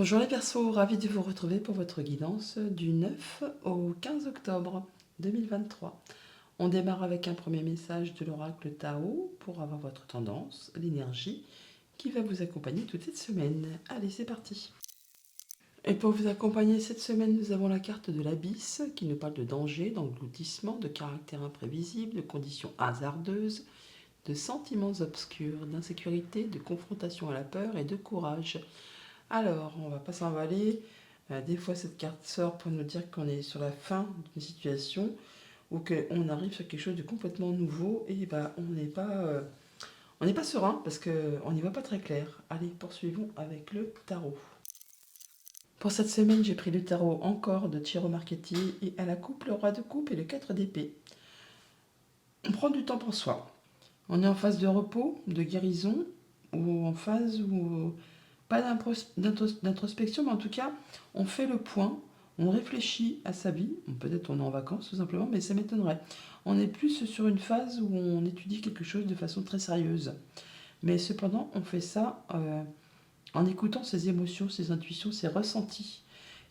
Bonjour les Verseaux, ravi de vous retrouver pour votre guidance du 9 au 15 octobre 2023. On démarre avec un premier message de l'oracle Tao pour avoir votre tendance, l'énergie qui va vous accompagner toute cette semaine. Allez, c'est parti. Et pour vous accompagner cette semaine, nous avons la carte de l'abysse qui nous parle de danger, d'engloutissement, de caractère imprévisible, de conditions hasardeuses, de sentiments obscurs, d'insécurité, de confrontation à la peur et de courage. Alors, on va pas s'emballer. Des fois, cette carte sort pour nous dire qu'on est sur la fin d'une situation ou qu'on arrive sur quelque chose de complètement nouveau et bah, on n'est pas serein parce qu'on n'y voit pas très clair. Allez, poursuivons avec le tarot. Pour cette semaine, j'ai pris le tarot encore de Ciro Marchetti et à la coupe, le roi de coupe et le 4 d'épée. On prend du temps pour soi. On est en phase de repos, de guérison ou en phase où pas d'introspection, mais en tout cas, on fait le point, on réfléchit à sa vie. Peut-être on est en vacances tout simplement, mais ça m'étonnerait. On est plus sur une phase où on étudie quelque chose de façon très sérieuse. Mais cependant, on fait ça en écoutant ses émotions, ses intuitions, ses ressentis.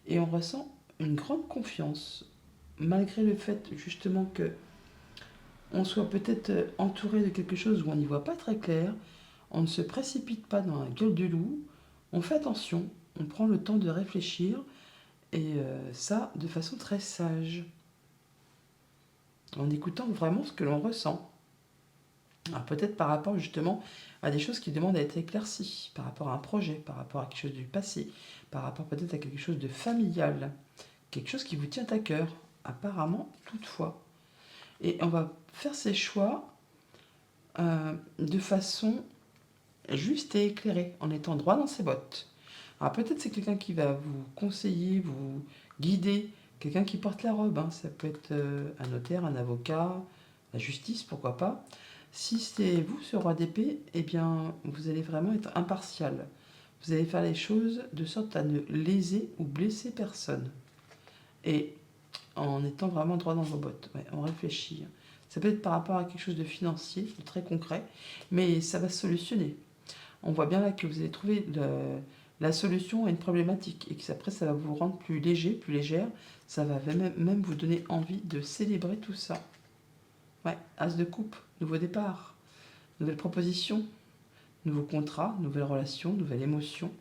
Et on ressent une grande confiance, malgré le fait justement que on soit peut-être entouré de quelque chose où on n'y voit pas très clair. On ne se précipite pas dans la gueule du loup. On fait attention, on prend le temps de réfléchir et ça de façon très sage, en écoutant vraiment ce que l'on ressent. Alors peut-être par rapport justement à des choses qui demandent à être éclaircies, par rapport à un projet, par rapport à quelque chose du passé, par rapport peut-être à quelque chose de familial, quelque chose qui vous tient à cœur, apparemment toutefois. Et on va faire ces choix de façon juste et éclairée, en étant droit dans ses bottes. Alors peut-être c'est quelqu'un qui va vous conseiller, vous guider, quelqu'un qui porte la robe, hein. Ça peut être un notaire, un avocat, la justice, pourquoi pas. Si c'est vous, ce roi d'épée, eh bien vous allez vraiment être impartial. Vous allez faire les choses de sorte à ne léser ou blesser personne. Et en étant vraiment droit dans vos bottes, ouais, on réfléchit. Ça peut être par rapport à quelque chose de financier, de très concret, mais ça va se solutionner. On voit bien là que vous allez trouver la solution à une problématique et que après ça va vous rendre plus léger, plus légère. Ça va même vous donner envie de célébrer tout ça. Ouais, as de coupe, nouveau départ, nouvelle proposition, nouveau contrat, nouvelle relation, nouvelle émotion.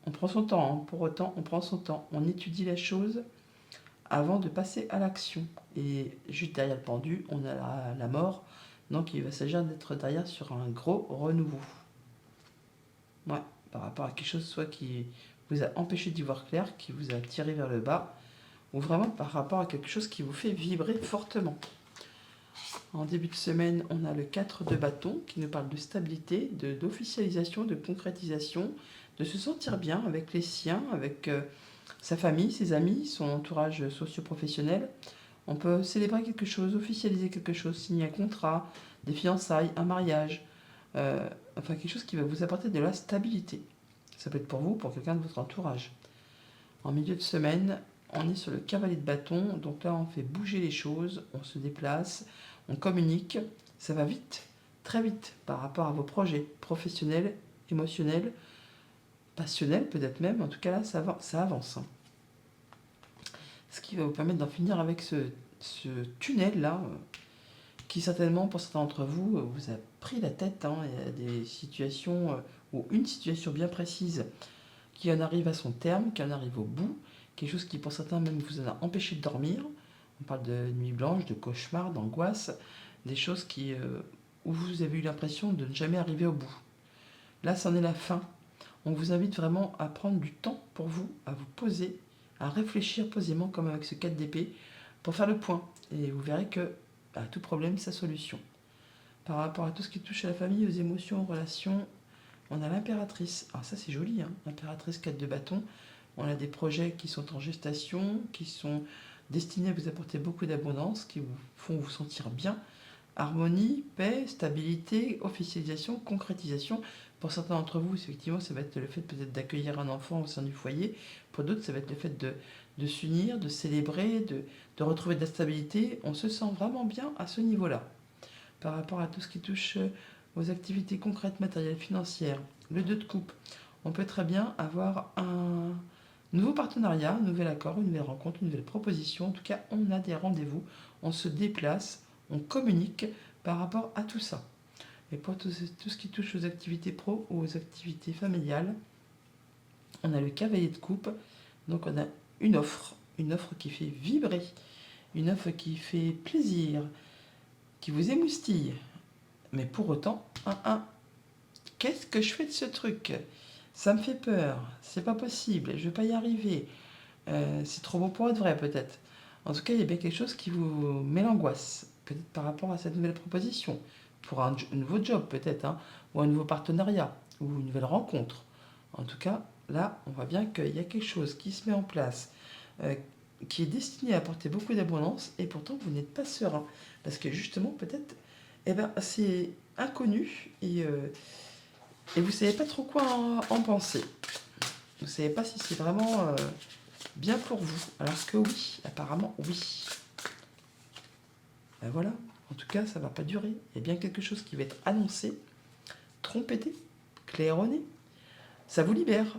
On prend son temps, hein. Pour autant, on prend son temps. On étudie la chose avant de passer à l'action. Et juste derrière le pendu, on a la mort. Donc il va s'agir d'être derrière sur un gros renouveau. Ouais, par rapport à quelque chose soit qui vous a empêché d'y voir clair, qui vous a tiré vers le bas, ou vraiment par rapport à quelque chose qui vous fait vibrer fortement. En début de semaine, on a le 4 de bâton qui nous parle de stabilité, d'officialisation, de concrétisation, de se sentir bien avec les siens, avec sa famille, ses amis, son entourage socio-professionnel. On peut célébrer quelque chose, officialiser quelque chose, signer un contrat, des fiançailles, un mariage, enfin quelque chose qui va vous apporter de la stabilité. Ça peut être pour vous, pour quelqu'un de votre entourage. En milieu de semaine, on est sur le cavalier de bâton, donc là on fait bouger les choses, on se déplace, on communique, ça va vite, très vite par rapport à vos projets professionnels, émotionnels, passionnels peut-être même, en tout cas là ça avance. Ce qui va vous permettre d'en finir avec ce tunnel là, qui certainement pour certains d'entre vous vous a pris la tête. Hein. Il y a des situations ou une situation bien précise qui en arrive à son terme, qui en arrive au bout, quelque chose qui pour certains même vous a empêché de dormir. On parle de nuit blanche, de cauchemar, d'angoisse, des choses où vous avez eu l'impression de ne jamais arriver au bout. Là, c'en est la fin. On vous invite vraiment à prendre du temps pour vous, à vous poser, à réfléchir posément comme avec ce 4 d'épée, pour faire le point. Et vous verrez que à tout problème, sa solution. Par rapport à tout ce qui touche à la famille, aux émotions, aux relations, on a l'impératrice. Alors ça c'est joli, hein. L'impératrice 4 de bâton. On a des projets qui sont en gestation, qui sont destinés à vous apporter beaucoup d'abondance, qui vous font vous sentir bien. Harmonie, paix, stabilité, officialisation, concrétisation. Pour certains d'entre vous, effectivement, ça va être le fait peut-être d'accueillir un enfant au sein du foyer. Pour d'autres, ça va être le fait de s'unir, de célébrer, de retrouver de la stabilité. On se sent vraiment bien à ce niveau-là. Par rapport à tout ce qui touche aux activités concrètes, matérielles, financières, le 2 de coupe, on peut très bien avoir un nouveau partenariat, un nouvel accord, une nouvelle rencontre, une nouvelle proposition. En tout cas, on a des rendez-vous, on se déplace, on communique par rapport à tout ça. Et pour tout ce qui touche aux activités pro ou aux activités familiales, on a le cavalier de coupe. Donc on a une offre qui fait vibrer, une offre qui fait plaisir, qui vous émoustille. Mais pour autant, qu'est-ce que je fais de ce truc? Ça me fait peur, c'est pas possible, je vais pas y arriver. C'est trop beau pour être vrai peut-être. En tout cas, il y a bien quelque chose qui vous met l'angoisse, peut-être par rapport à cette nouvelle proposition, pour un nouveau job peut-être, hein, ou un nouveau partenariat, ou une nouvelle rencontre. En tout cas, là, on voit bien qu'il y a quelque chose qui se met en place, euh, qui est destiné à apporter beaucoup d'abondance, et pourtant vous n'êtes pas serein. Parce que justement, peut-être, c'est inconnu, et vous ne savez pas trop quoi en penser. Vous ne savez pas si c'est vraiment bien pour vous. Alors que oui, apparemment oui. Ben voilà, en tout cas, ça ne va pas durer. Il y a bien quelque chose qui va être annoncé, trompetté, claironné. Ça vous libère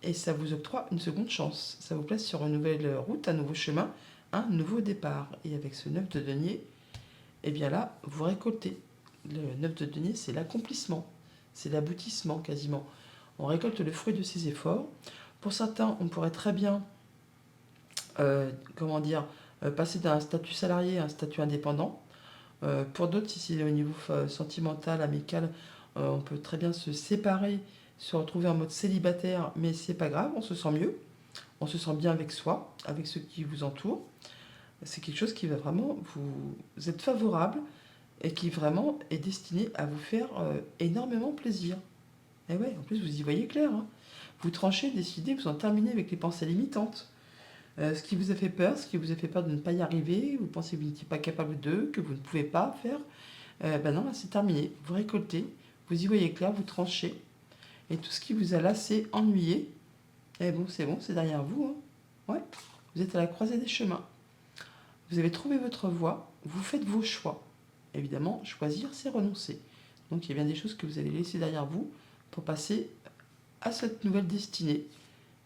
et ça vous octroie une seconde chance. Ça vous place sur une nouvelle route, un nouveau chemin, un nouveau départ. Et avec ce 9 de denier, eh bien là, vous récoltez. Le 9 de denier, c'est l'accomplissement, c'est l'aboutissement quasiment. On récolte le fruit de ses efforts. Pour certains, on pourrait très bien, passer d'un statut salarié à un statut indépendant. Pour d'autres, si c'est au niveau sentimental, amical, on peut très bien se séparer, se retrouver en mode célibataire, mais c'est pas grave, on se sent mieux, on se sent bien avec soi, avec ceux qui vous entourent. C'est quelque chose qui va vraiment vous être favorable et qui vraiment est destiné à vous faire énormément plaisir. Et ouais, en plus vous y voyez clair, hein. Vous tranchez, décidez, vous en terminez avec les pensées limitantes. Ce qui vous a fait peur, ce qui vous a fait peur de ne pas y arriver, vous pensez que vous n'étiez pas capable de, que vous ne pouvez pas faire, ben non, là c'est terminé. Vous récoltez, vous y voyez clair, vous tranchez. Et tout ce qui vous a lassé, ennuyé, bon, c'est derrière vous, hein. Ouais, vous êtes à la croisée des chemins. Vous avez trouvé votre voie, vous faites vos choix. Évidemment, choisir, c'est renoncer. Donc il y a bien des choses que vous allez laisser derrière vous pour passer à cette nouvelle destinée,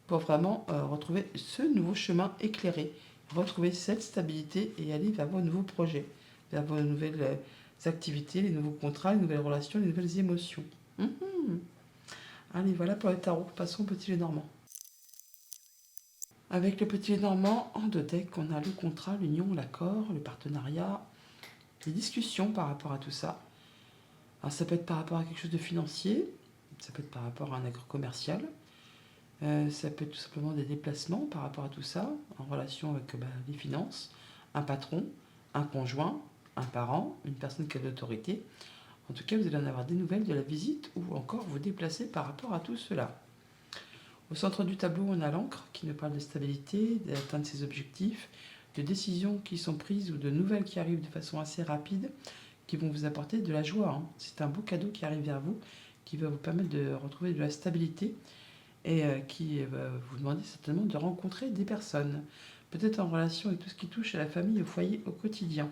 pour vraiment retrouver ce nouveau chemin éclairé, retrouver cette stabilité et aller vers vos nouveaux projets, vers vos nouvelles activités, les nouveaux contrats, les nouvelles relations, les nouvelles émotions. Allez, voilà pour le tarot. Passons au petit Lenormand. Avec le petit Lenormand, en deux decks, on a le contrat, l'union, l'accord, le partenariat, les discussions par rapport à tout ça. Alors ça peut être par rapport à quelque chose de financier, ça peut être par rapport à un accord commercial, ça peut être tout simplement des déplacements par rapport à tout ça, en relation avec les finances, un patron, un conjoint, un parent, une personne qui a de l'autorité. En tout cas, vous allez en avoir des nouvelles de la visite ou encore vous déplacer par rapport à tout cela. Au centre du tableau, on a l'encre qui nous parle de stabilité, d'atteindre ses objectifs, de décisions qui sont prises ou de nouvelles qui arrivent de façon assez rapide, qui vont vous apporter de la joie, hein. C'est un beau cadeau qui arrive vers vous, qui va vous permettre de retrouver de la stabilité et qui va vous demander certainement de rencontrer des personnes, peut-être en relation avec tout ce qui touche à la famille, au foyer, au quotidien.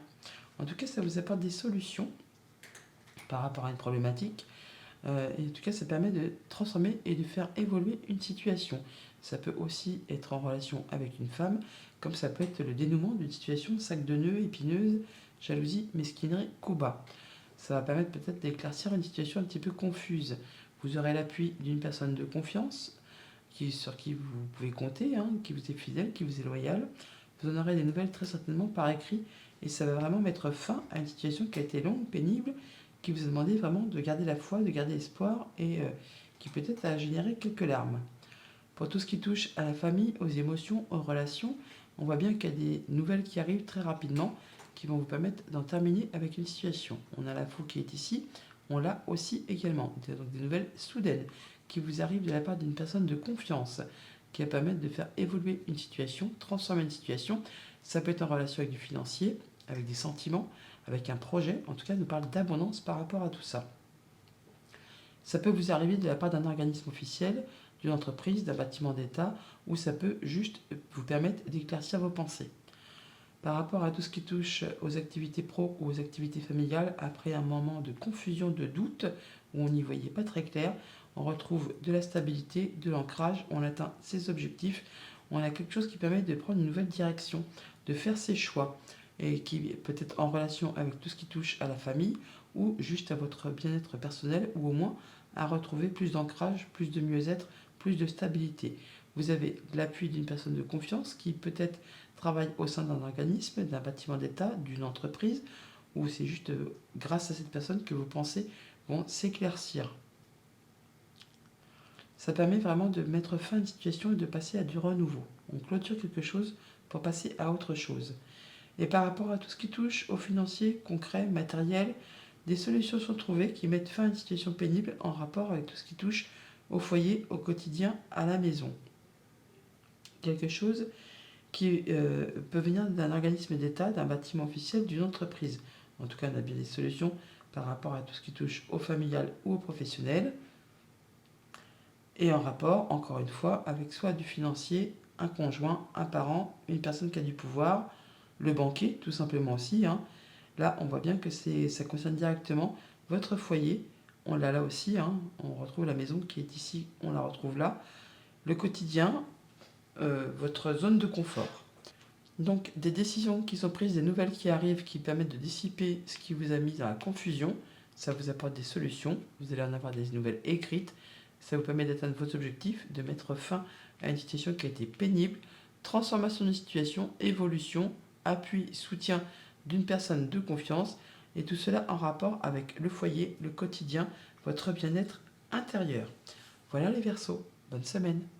En tout cas, ça vous apporte des solutions par rapport à une problématique. Et en tout cas, ça permet de transformer et de faire évoluer une situation. Ça peut aussi être en relation avec une femme, comme ça peut être le dénouement d'une situation sac de nœuds, épineuse, jalousie, mesquinerie, coup bas. Ça va permettre peut-être d'éclaircir une situation un petit peu confuse. Vous aurez l'appui d'une personne de confiance, sur qui vous pouvez compter, hein, qui vous est fidèle, qui vous est loyal. Vous en aurez des nouvelles très certainement par écrit, et ça va vraiment mettre fin à une situation qui a été longue, pénible, qui vous a demandé vraiment de garder la foi, de garder l'espoir, et qui peut-être a généré quelques larmes. Pour tout ce qui touche à la famille, aux émotions, aux relations, on voit bien qu'il y a des nouvelles qui arrivent très rapidement, qui vont vous permettre d'en terminer avec une situation. On a la foule qui est ici, on l'a aussi également. Donc des nouvelles soudaines qui vous arrivent de la part d'une personne de confiance, qui va permettre de faire évoluer une situation, transformer une situation. Ça peut être en relation avec du financier, avec des sentiments, avec un projet. En tout cas, nous parle d'abondance par rapport à tout ça. Ça peut vous arriver de la part d'un organisme officiel, d'une entreprise, d'un bâtiment d'État, ou ça peut juste vous permettre d'éclaircir vos pensées. Par rapport à tout ce qui touche aux activités pro ou aux activités familiales, après un moment de confusion, de doute, où on n'y voyait pas très clair, on retrouve de la stabilité, de l'ancrage, on atteint ses objectifs, on a quelque chose qui permet de prendre une nouvelle direction, de faire ses choix, et qui peut être en relation avec tout ce qui touche à la famille, ou juste à votre bien-être personnel, ou au moins à retrouver plus d'ancrage, plus de mieux-être, plus de stabilité. Vous avez l'appui d'une personne de confiance qui peut-être travaille au sein d'un organisme, d'un bâtiment d'État, d'une entreprise, ou c'est juste grâce à cette personne que vous pensez vont s'éclaircir. Ça permet vraiment de mettre fin à une situation et de passer à du renouveau. On clôture quelque chose pour passer à autre chose. Et par rapport à tout ce qui touche au financier, concret, matériel, des solutions sont trouvées qui mettent fin à une situation pénible en rapport avec tout ce qui touche au foyer, au quotidien, à la maison. Quelque chose qui peut venir d'un organisme d'État, d'un bâtiment officiel, d'une entreprise. En tout cas, on a bien des solutions par rapport à tout ce qui touche au familial ou au professionnel. Et en rapport, encore une fois, avec soit du financier, un conjoint, un parent, une personne qui a du pouvoir, le banquier, tout simplement aussi. Là, on voit bien que ça concerne directement votre foyer. On l'a là aussi, on retrouve la maison qui est ici, on la retrouve là. Le quotidien, votre zone de confort. Donc des décisions qui sont prises, des nouvelles qui arrivent, qui permettent de dissiper ce qui vous a mis dans la confusion, ça vous apporte des solutions, vous allez en avoir des nouvelles écrites, ça vous permet d'atteindre vos objectifs, de mettre fin à une situation qui a été pénible, transformation de situation, évolution, appui, soutien d'une personne de confiance, et tout cela en rapport avec le foyer, le quotidien, votre bien-être intérieur. Voilà les Verseaux, bonne semaine.